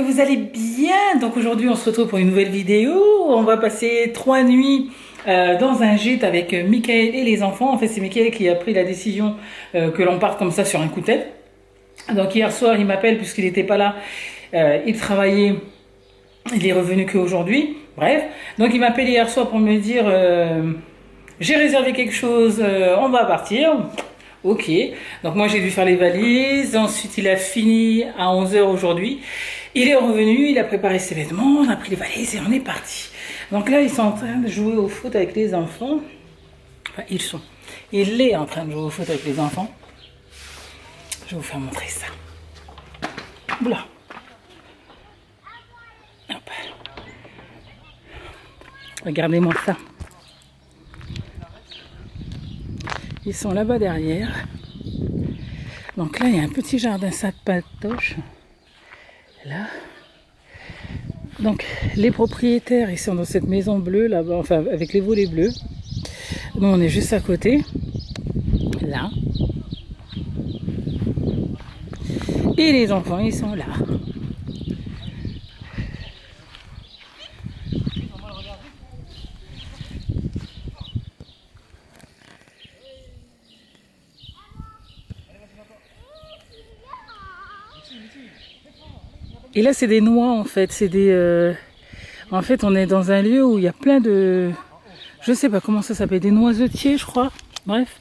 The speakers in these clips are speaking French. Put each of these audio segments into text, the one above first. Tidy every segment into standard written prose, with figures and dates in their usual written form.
que vous allez bien. Donc aujourd'hui on se retrouve pour une nouvelle vidéo. On va passer 3 nuits dans un gîte avec Michael et les enfants. En fait c'est Michael qui a pris la décision que l'on parte comme ça sur un coup de tête. Donc hier soir il m'appelle puisqu'il n'était pas là. Il travaillait, il est revenu qu'aujourd'hui. Bref, donc il m'appelle hier soir pour me dire j'ai réservé quelque chose, on va partir. Ok, donc moi j'ai dû faire les valises, ensuite il a fini à 11 h aujourd'hui, il est revenu, il a préparé ses vêtements, on a pris les valises et on est parti. Donc là ils sont en train de jouer au foot avec les enfants, enfin il est en train de jouer au foot avec les enfants. Je vais vous faire montrer ça. Oula. Hop. Regardez-moi ça. Ils sont là-bas derrière. Donc là, il y a un petit jardin sapatoche. Là. Donc, les propriétaires, ils sont dans cette maison bleue, là-bas, enfin, avec les volets bleus. Nous, on est juste à côté. Là. Et les enfants, ils sont là. Et là, c'est des noix, en fait. C'est des... En fait, on est dans un lieu où il y a plein de... Je sais pas comment ça s'appelle. Des noisetiers, je crois. Bref.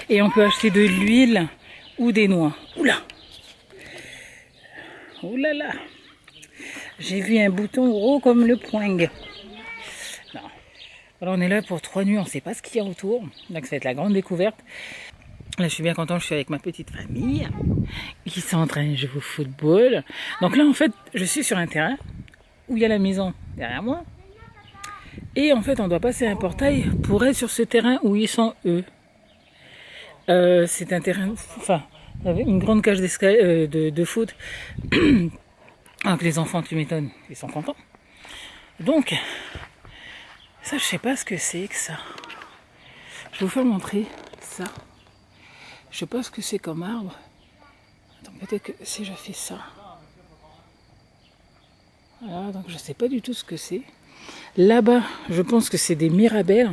Et on peut acheter de l'huile ou des noix. Oula! Oula là! J'ai vu un bouton gros comme le poing. Non. Alors, on est là pour 3 nuits. On ne sait pas ce qu'il y a autour. Donc, ça va être la grande découverte. Là, je suis bien content, je suis avec ma petite famille qui sont en train de jouer au football. Donc là, en fait, je suis sur un terrain où il y a la maison derrière moi. Et en fait, on doit passer un portail pour être sur ce terrain où ils sont eux. C'est un terrain, enfin, avec une grande cage de foot. Donc les enfants, tu m'étonnes, ils sont contents. Donc, ça, je sais pas ce que c'est que ça. Je vais vous faire montrer ça. Je sais pas ce que c'est comme arbre. Attends, peut-être que si je fais ça. Voilà, donc je sais pas du tout ce que c'est. Là-bas, je pense que c'est des mirabelles.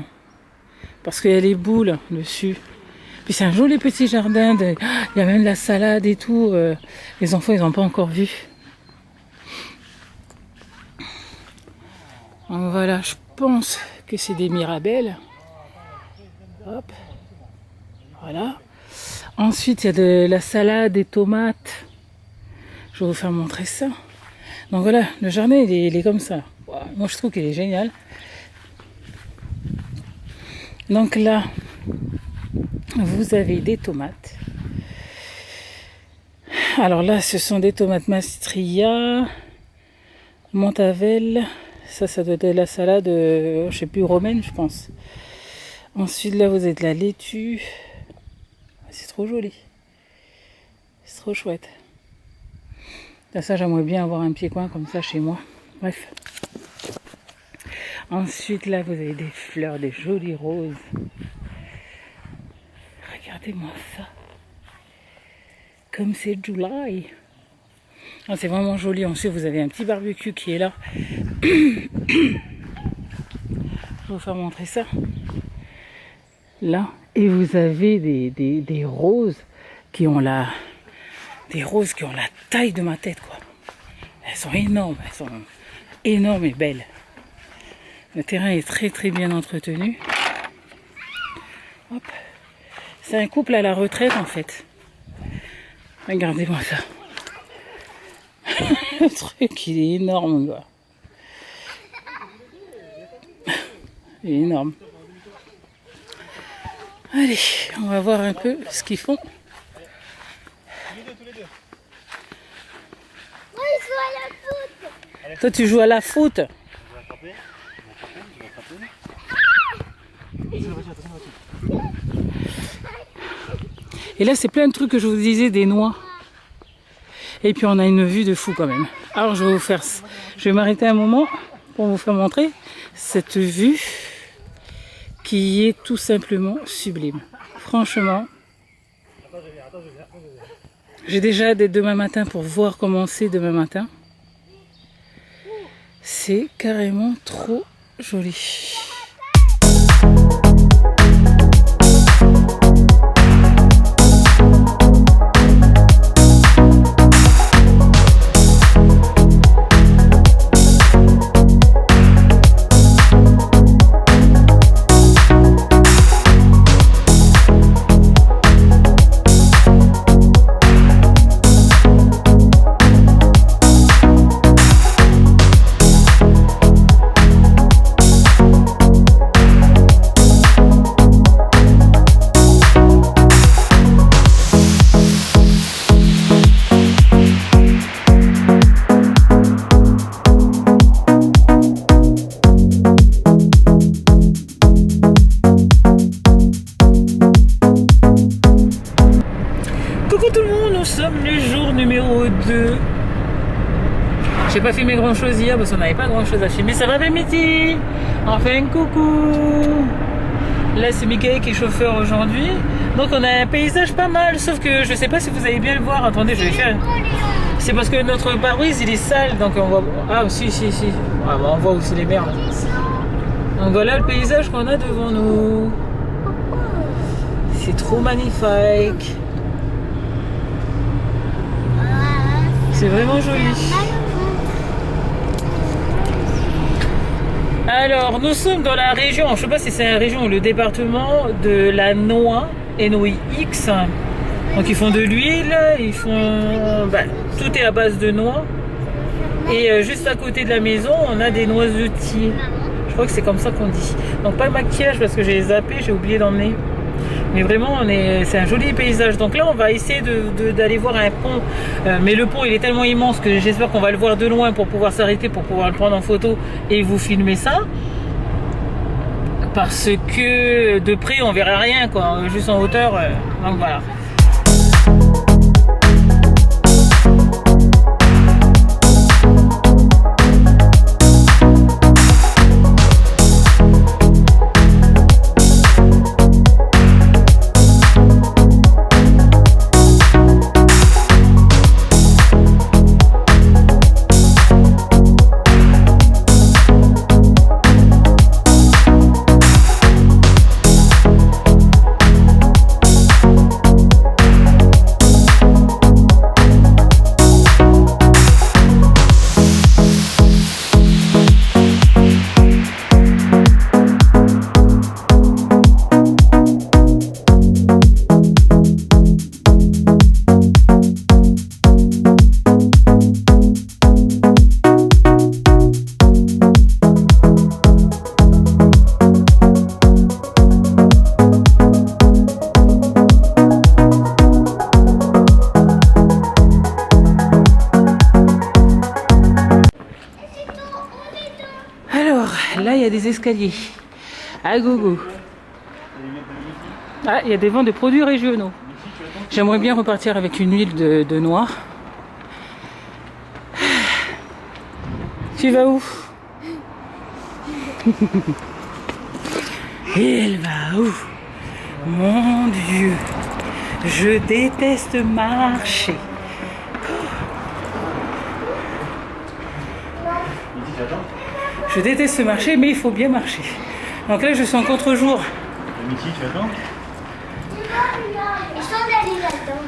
Parce qu'il y a les boules dessus. Puis c'est un joli petit jardin. Il y a même de la salade et tout. Les enfants, ils n'ont pas encore vu. Donc voilà, je pense que c'est des mirabelles. Hop. Voilà. Ensuite, il y a de la salade, des tomates. Je vais vous faire montrer ça. Donc voilà, le jardin, il est comme ça. Wow, moi, je trouve qu'il est génial. Donc là, vous avez des tomates. Alors là, ce sont des tomates Mastria, Montavel. Ça doit être de la salade, je sais plus, romaine, je pense. Ensuite, là, vous avez de la laitue. C'est trop joli. C'est trop chouette. Là, ça, j'aimerais bien avoir un petit coin comme ça chez moi. Bref. Ensuite, là, vous avez des fleurs, des jolies roses. Regardez-moi ça. Comme c'est July. Ah, c'est vraiment joli. Ensuite, vous avez un petit barbecue qui est là. Je vais vous faire montrer ça. Là. Et vous avez des roses qui ont la... Des roses qui ont la taille de ma tête, quoi. Elles sont énormes et belles. Le terrain est très très bien entretenu. Hop. C'est un couple à la retraite en fait. Regardez-moi ça. Le truc il est énorme, quoi. Il est énorme. Allez, on va voir un peu ce qu'ils font. Moi, je joue à la foot. Toi, tu joues à la foot. Et là, c'est plein de trucs que je vous disais, des noix. Et puis, on a une vue de fou quand même. Alors, je vais m'arrêter un moment pour vous faire montrer cette vue qui est tout simplement sublime. Franchement. J'ai déjà hâte d'être demain matin pour voir comment c'est demain matin. C'est carrément trop joli. Coucou tout le monde, nous sommes le jour numéro 2. J'ai pas filmé grand chose hier parce qu'on n'avait pas grand chose à filmer. Ça va Miti? Enfin coucou. Là c'est Mickaël qui est chauffeur aujourd'hui. Donc on a un paysage pas mal, sauf que je sais pas si vous allez bien le voir. Attendez, je vais faire. C'est parce que notre pare-brise il est sale, donc on voit. Ah si. Ah, bah, on voit aussi les merdes. Donc voilà le paysage qu'on a devant nous. C'est trop magnifique. C'est vraiment joli. Alors, nous sommes dans la région, je ne sais pas si c'est la région ou le département de la noix, NOIX. Donc, ils font de l'huile, ils font. Tout est à base de noix. Et juste à côté de la maison, on a des noisetiers. Je crois que c'est comme ça qu'on dit. Donc, pas de maquillage parce que j'ai zappé, j'ai oublié d'emmener. Mais vraiment, c'est un joli paysage. Donc là, on va essayer d'aller voir un pont. Mais le pont, il est tellement immense que j'espère qu'on va le voir de loin pour pouvoir s'arrêter, pour pouvoir le prendre en photo et vous filmer ça. Parce que de près, on verra rien, quoi. Juste en hauteur. Donc voilà. Là, il y a des escaliers. À gogo. Ah, il y a des ventes de produits régionaux. J'aimerais bien repartir avec une huile de noix. Tu vas où? Elle va où? Mon Dieu, je déteste marcher. Je déteste marcher, mais il faut bien marcher. Donc là, je suis en contre-jour. Miti, tu attends? Ils sont allés là-dedans.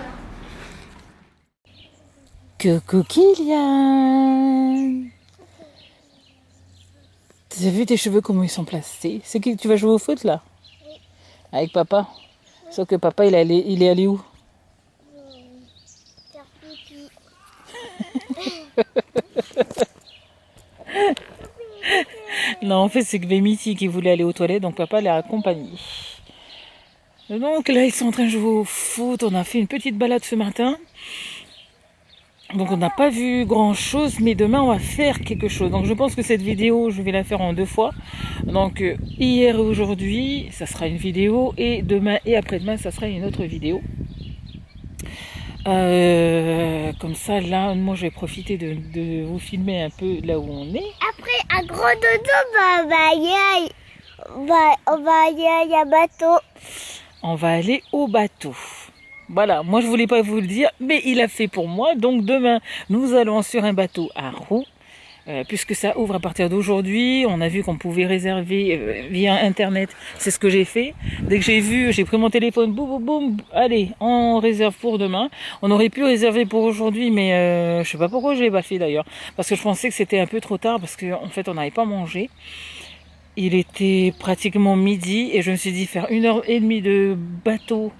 Coucou Kylian. Tu as vu tes cheveux comment ils sont placés? C'est qui tu vas jouer au foot là? Oui. Avec papa? Oui. Sauf que papa il est allé où? Faire pipi. Non, en fait, c'est que Miti qui voulait aller aux toilettes, donc papa l'a accompagné. Donc là, ils sont en train de jouer au foot. On a fait une petite balade ce matin. Donc on n'a pas vu grand chose, mais demain on va faire quelque chose. Donc je pense que cette vidéo, je vais la faire en 2 fois. Donc hier et aujourd'hui, ça sera une vidéo, et demain et après-demain, ça sera une autre vidéo. Comme ça, là, moi je vais profiter de vous filmer un peu là où on est. Après, un gros dodo, on va aller à bateau. On va aller au bateau. Voilà, moi je voulais pas vous le dire, mais il a fait pour moi. Donc demain, nous allons sur un bateau à roues. Puisque ça ouvre à partir d'aujourd'hui, on a vu qu'on pouvait réserver via internet, c'est ce que j'ai fait. Dès que j'ai vu, j'ai pris mon téléphone, boum boum boum, allez, on réserve pour demain. On aurait pu réserver pour aujourd'hui, mais je sais pas pourquoi je l'ai pas fait d'ailleurs, parce que je pensais que c'était un peu trop tard, parce qu'en fait on n'avait pas mangé. Il était pratiquement midi et je me suis dit faire 1h30 de bateau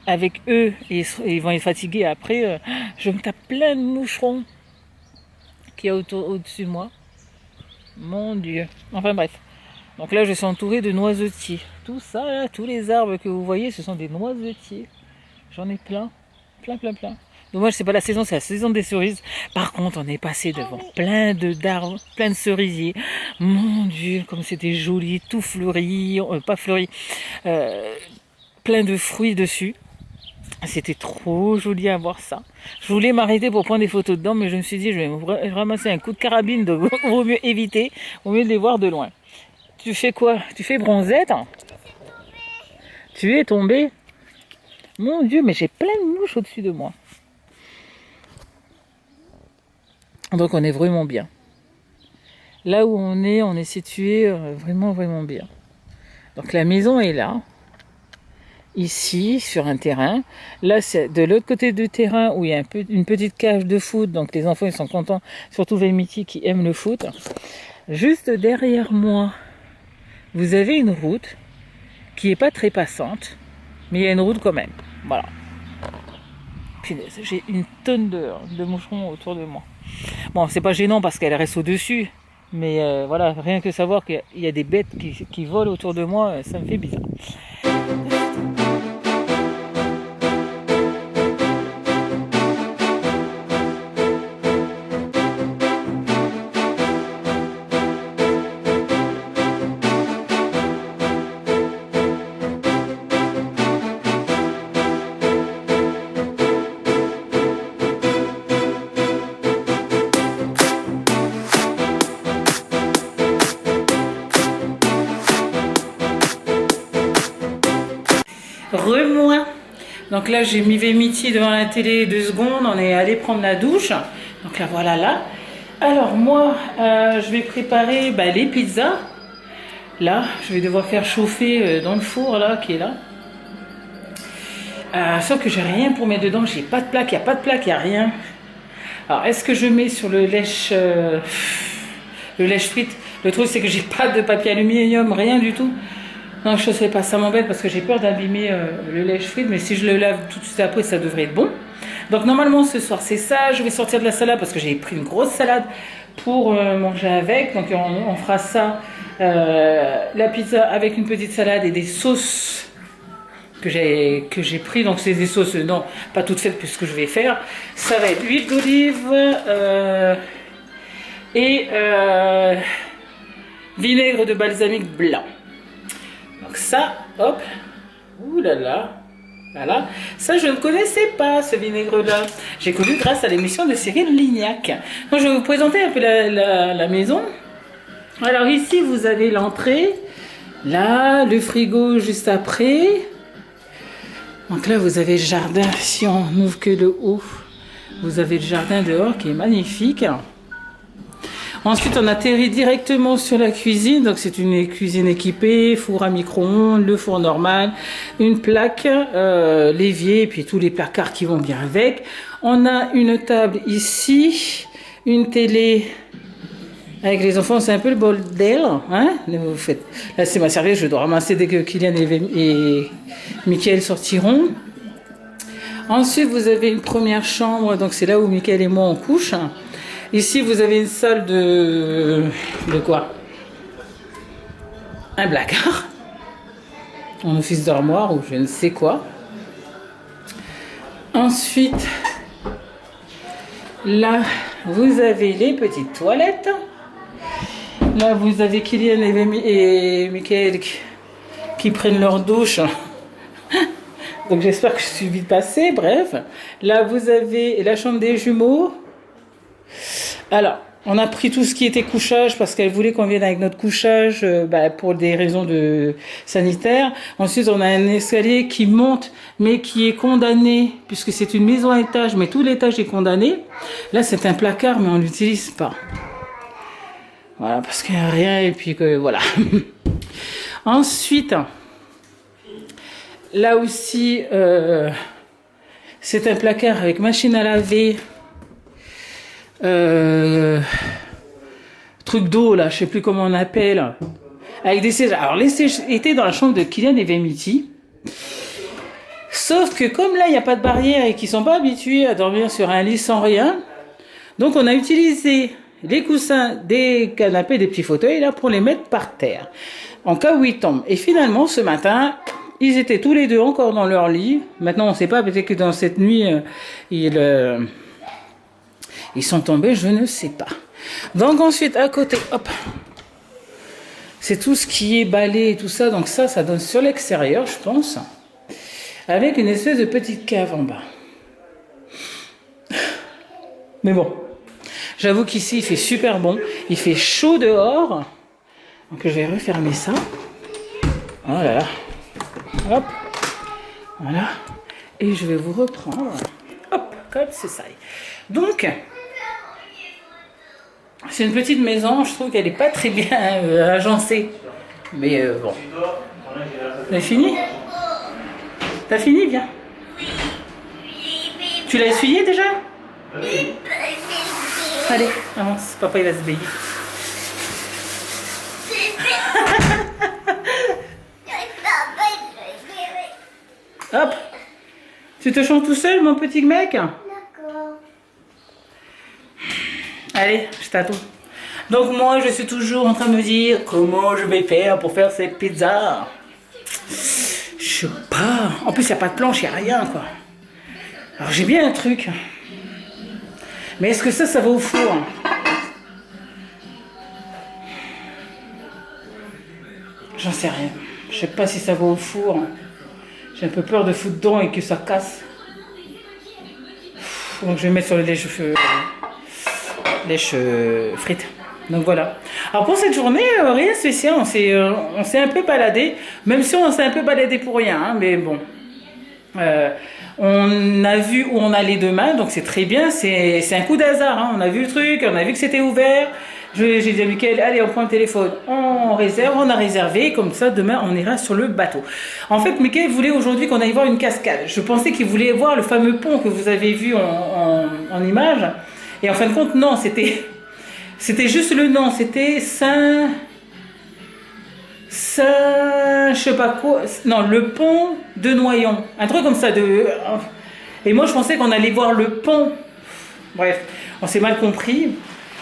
avec eux et ils vont être fatigués après. Je me tape plein de moucherons qu'il y a au-dessus de moi. Mon Dieu. Enfin bref. Donc là, je suis entourée de noisetiers. Tout ça, là, tous les arbres que vous voyez, ce sont des noisetiers. J'en ai plein. Plein, plein, plein. Dommage, c'est pas la saison, c'est la saison des cerises. Par contre, on est passé devant plein d'arbres, plein de cerisiers. Mon Dieu, comme c'était joli, tout fleuri, pas fleuri, plein de fruits dessus. C'était trop joli à voir ça. Je voulais m'arrêter pour prendre des photos dedans, mais je me suis dit, je vais me ramasser un coup de carabine, donc vaut mieux éviter, vaut mieux de les voir de loin. Tu fais quoi? Tu fais bronzette? Tu es tombé? Mon Dieu, mais j'ai plein de mouches au-dessus de moi. Donc on est vraiment bien. Là où on est situé vraiment, vraiment bien. Donc la maison est là. Ici, sur un terrain. Là, c'est de l'autre côté du terrain où il y a une petite cage de foot. Donc les enfants, ils sont contents. Surtout Vémiti qui aime le foot. Juste derrière moi, vous avez une route qui est pas très passante. Mais il y a une route quand même. Voilà. Punaise, j'ai une tonne de moucherons autour de moi. Bon, c'est pas gênant parce qu'elle reste au-dessus. Mais voilà, rien que savoir qu'il y a des bêtes qui volent autour de moi, ça me fait bizarre. Remoin. Donc là, j'ai mis Vémiti devant la télé 2 secondes. On est allé prendre la douche. Donc là, voilà là. Alors moi, je vais préparer les pizzas. Là, je vais devoir faire chauffer dans le four là, qui est là. Sauf que j'ai rien pour mettre dedans. J'ai pas de plaque, il n'y a pas de plaque, il n'y a rien. Alors, est-ce que je mets sur le lèche frite? Le truc, c'est que j'ai pas de papier aluminium, rien du tout. Non, je ne sais pas, ça m'embête parce que j'ai peur d'abîmer le lèche frite, mais si je le lave tout de suite après, ça devrait être bon. Donc normalement ce soir c'est ça, je vais sortir de la salade parce que j'ai pris une grosse salade pour manger avec. Donc on fera ça, la pizza avec une petite salade et des sauces que j'ai pris. Donc c'est des sauces, non, pas toutes faites puisque je vais faire. Ça va être huile d'olive et vinaigre de balsamique blanc. Donc ça, hop, ouh là là, voilà. Ça je ne connaissais pas ce vinaigre-là. J'ai connu grâce à l'émission de Cyril Lignac. Donc je vais vous présenter un peu la maison. Alors ici vous avez l'entrée, là le frigo juste après. Donc là vous avez le jardin, si on n'ouvre que le haut, vous avez le jardin dehors qui est magnifique. Ensuite, on atterrit directement sur la cuisine. Donc, c'est une cuisine équipée, four à micro-ondes, le four normal, une plaque, l'évier, et puis tous les placards qui vont bien avec. On a une table ici, une télé avec les enfants. C'est un peu le bordel, hein. Vous faites... Là, c'est ma serviette, je dois ramasser dès que Kylian et Mickaël sortiront. Ensuite, vous avez une première chambre. Donc, c'est là où Mickaël et moi, on couche. Ici, vous avez une salle de quoi? Un placard. Un office d'armoire ou je ne sais quoi. Ensuite, là, vous avez les petites toilettes. Là, vous avez Kylian et Mickaël qui prennent leur douche. Donc, j'espère que je suis vite passée. Bref. Là, vous avez la chambre des jumeaux. Alors, On a pris tout ce qui était couchage parce qu'elle voulait qu'on vienne avec notre couchage pour des raisons sanitaires. Ensuite, on a un escalier qui monte mais qui est condamné puisque c'est une maison à étage, mais tout l'étage est condamné. Là, c'est un placard mais on l'utilise pas. Voilà, parce qu'il n'y a rien et puis que voilà. Ensuite, là aussi, c'est un placard avec machine à laver. Truc d'eau là, je sais plus comment on appelle, avec des sièges. Alors les sièges étaient dans la chambre de Kylian et Vemity, sauf que comme là il n'y a pas de barrière et qu'ils sont pas habitués à dormir sur un lit sans rien, donc on a utilisé les coussins des canapés, des petits fauteuils là pour les mettre par terre en cas où ils tombent. Et finalement ce matin ils étaient tous les deux encore dans leur lit. Maintenant on sait pas, peut-être que dans cette nuit ils sont tombés, je ne sais pas. Donc ensuite, à côté, hop, c'est tout ce qui est balai et tout ça. Donc ça donne sur l'extérieur, je pense. Avec une espèce de petite cave en bas. Mais bon, j'avoue qu'ici, il fait super bon. Il fait chaud dehors. Donc je vais refermer ça. Oh là là. Hop. Voilà. Et je vais vous reprendre. Hop, comme c'est ça. Donc... c'est une petite maison, je trouve qu'elle n'est pas très bien agencée. Mais bon. T'as fini? T'as fini, viens. Tu l'as essuyé déjà? Allez, avance, papa il va se baigner. Hop. Tu te chantes tout seul, mon petit mec? D'accord. Allez, je t'attends. Donc moi, je suis toujours en train de me dire comment je vais faire pour faire ces pizzas. Je sais pas. En plus, il n'y a pas de planche, il n'y a rien, quoi. Alors j'ai bien un truc. Mais est-ce que ça va au four? J'en sais rien. Je sais pas si ça va au four. J'ai un peu peur de foutre dedans et que ça casse. Donc je vais mettre sur le lèche frites. Donc voilà. Alors pour cette journée, rien de spécial. On s'est un peu baladé. Même si on s'est un peu baladé pour rien. Hein, mais bon. On a vu où on allait demain. Donc c'est très bien. C'est un coup d'hasard. Hein. On a vu le truc. On a vu que c'était ouvert. J'ai dit à Mickaël, allez, on prend le téléphone, on réserve, on a réservé, comme ça, demain, on ira sur le bateau. En fait, Mickaël voulait aujourd'hui qu'on aille voir une cascade. Je pensais qu'il voulait voir le fameux pont que vous avez vu en image. Et en fin de compte, non, c'était juste le nom. C'était je sais pas quoi. Non, le pont de Noyon. Un truc comme ça. Et moi, je pensais qu'on allait voir le pont. Bref, on s'est mal compris.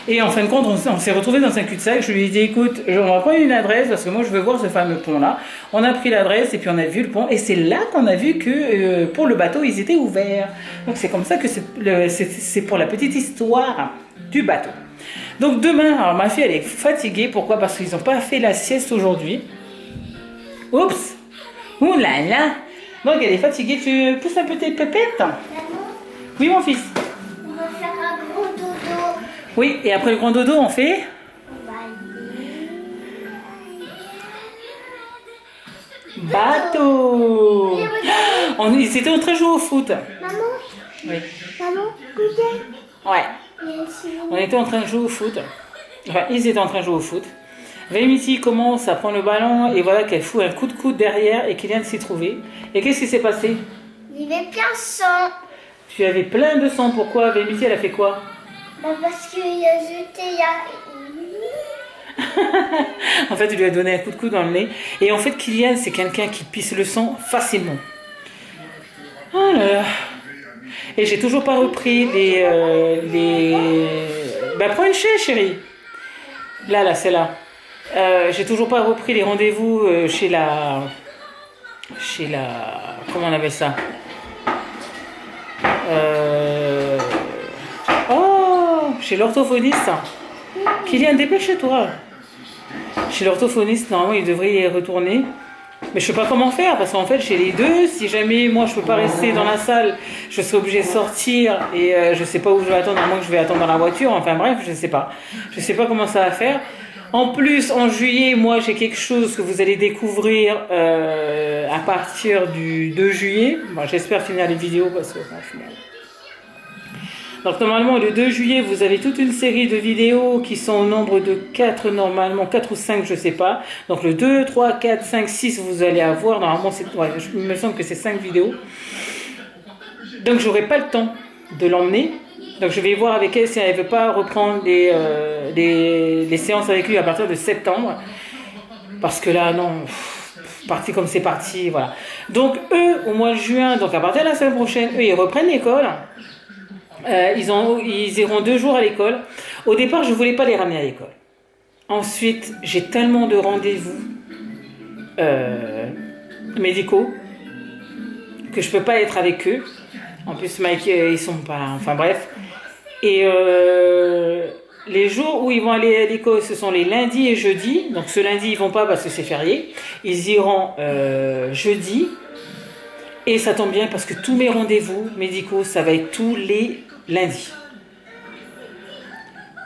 Et en fin de compte, on s'est retrouvé dans un cul-de-sac. Je lui ai dit, écoute, on va prendre une adresse parce que moi, je veux voir ce fameux pont-là. On a pris l'adresse et puis on a vu le pont. Et c'est là qu'on a vu que pour le bateau, ils étaient ouverts. Donc c'est comme ça que c'est pour la petite histoire du bateau. Donc demain, alors ma fille, elle est fatiguée. Pourquoi? Parce qu'ils n'ont pas fait la sieste aujourd'hui. Oups! Ouh là là! Donc elle est fatiguée. Tu pousses un peu tes pépettes? Oui, mon fils. On va faire un gros dodo. Oui, et après le grand dodo, on fait? On va aller. Bateau. Ils étaient en train de jouer au foot. Maman, Oui. maman, écoutez. Ouais. Il y a ici. On était en train de jouer au foot. Enfin, ils étaient en train de jouer au foot. Vemity commence à prendre le ballon et voilà qu'elle fout un coup de coude derrière et qu'il vient de s'y trouver. Et qu'est-ce qui s'est passé? Il y avait plein de sang. Tu avais plein de sang. Pourquoi? Vemity, elle a fait quoi? Bah parce qu'il a jeté, En fait, il lui a donné un coup de coude dans le nez. Et en fait, Kylian, c'est quelqu'un qui pisse le sang facilement. Oh là là. Et j'ai toujours pas repris Bah, prends une chaise, chérie. Là, c'est là. J'ai toujours pas repris les rendez-vous chez la... Comment on appelle ça? Oh, chez l'orthophoniste. Kylian, dépêche-toi. Chez l'orthophoniste, normalement, il devrait y retourner. Mais je sais pas comment faire parce qu'en fait j'ai les deux. Si jamais moi je peux pas rester dans la salle, je serai obligée de sortir et je sais pas où je vais attendre, à moins que je vais attendre dans la voiture. Enfin bref, je sais pas. Je sais pas comment ça va faire. En plus, en juillet, moi j'ai quelque chose que vous allez découvrir à partir du 2 juillet. Bon, j'espère finir les vidéos parce que franchement. Donc normalement le 2 juillet vous avez toute une série de vidéos qui sont au nombre de 4 normalement, 4 ou 5 je sais pas. Donc le 2, 3, 4, 5, 6 vous allez avoir, normalement il me semble que c'est 5 vidéos. Donc j'aurai pas le temps de l'emmener. Donc je vais voir avec elle si elle veut pas reprendre les séances avec lui à partir de septembre. Parce que là non, parti comme c'est parti, voilà. Donc eux au mois de juin, donc à partir de la semaine prochaine, eux ils reprennent l'école. Ils iront 2 jours à l'école. Au départ, je ne voulais pas les ramener à l'école. Ensuite, j'ai tellement de rendez-vous médicaux que je ne peux pas être avec eux. En plus, Mike, ils sont pas là. Enfin bref. Et les jours où ils vont aller à l'école, ce sont les lundis et jeudis. Donc ce lundi, ils ne vont pas parce que c'est férié. Ils iront jeudi. Et ça tombe bien parce que tous mes rendez-vous médicaux, ça va être tous les lundis.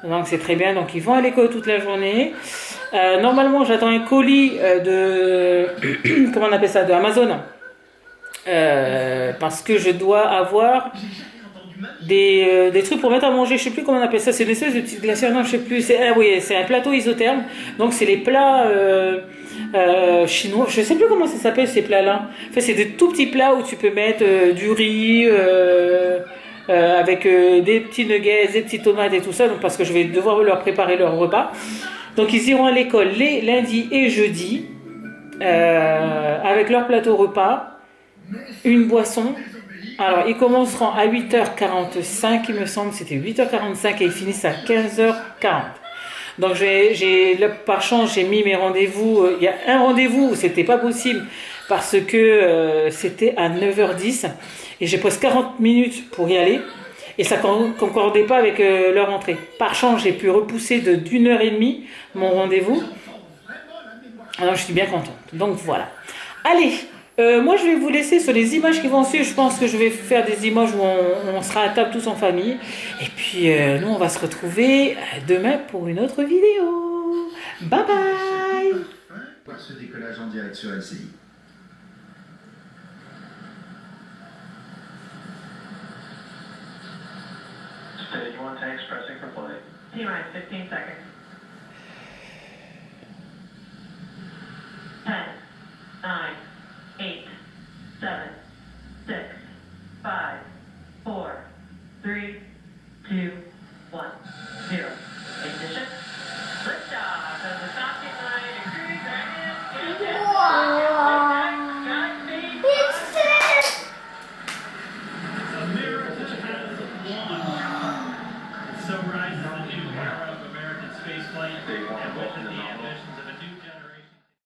Donc c'est très bien. Donc ils vont à l'école toute la journée. Normalement, j'attends un colis de comment on appelle ça, de Amazon, parce que je dois avoir des trucs pour mettre à manger. Je sais plus comment on appelle ça. C'est une espèce de petite glacière. Non, je sais plus. Oui, c'est un plateau isotherme. Donc c'est les plats chinois. Je sais plus comment ça s'appelle ces plats-là. En fait, c'est des tout petits plats où tu peux mettre du riz. Avec des petits nuggets, des petites tomates et tout ça, donc parce que je vais devoir leur préparer leur repas. Donc ils iront à l'école les lundis et jeudis avec leur plateau repas, une boisson. Alors ils commenceront à 8h45, il me semble, c'était 8h45 et ils finissent à 15h40. Donc par chance j'ai mis mes rendez-vous. Il y a un rendez-vous où c'était pas possible parce que c'était à 9h10 et j'ai presque 40 minutes pour y aller et ça concordait pas avec leur entrée. Par chance j'ai pu repousser de d'1h30 mon rendez-vous. Alors je suis bien contente. Donc voilà. Allez, moi je vais vous laisser sur les images qui vont suivre. Je pense que je vais faire des images où on sera à table tous en famille. Et puis nous on va se retrouver demain pour une autre vidéo. Bye bye. Voir ce décollage en direct sur LCI. Stage 1 tanks pressing for flight. T-minus 15 seconds. 10, 9, 8, 7, 6, 5, 4, 3, 2, 1, 0. Ignition. Liftoff of the Falcon 9 and Crew Dragon. Godspeed. America has won. So right, the new era of American spaceflight, and with it the end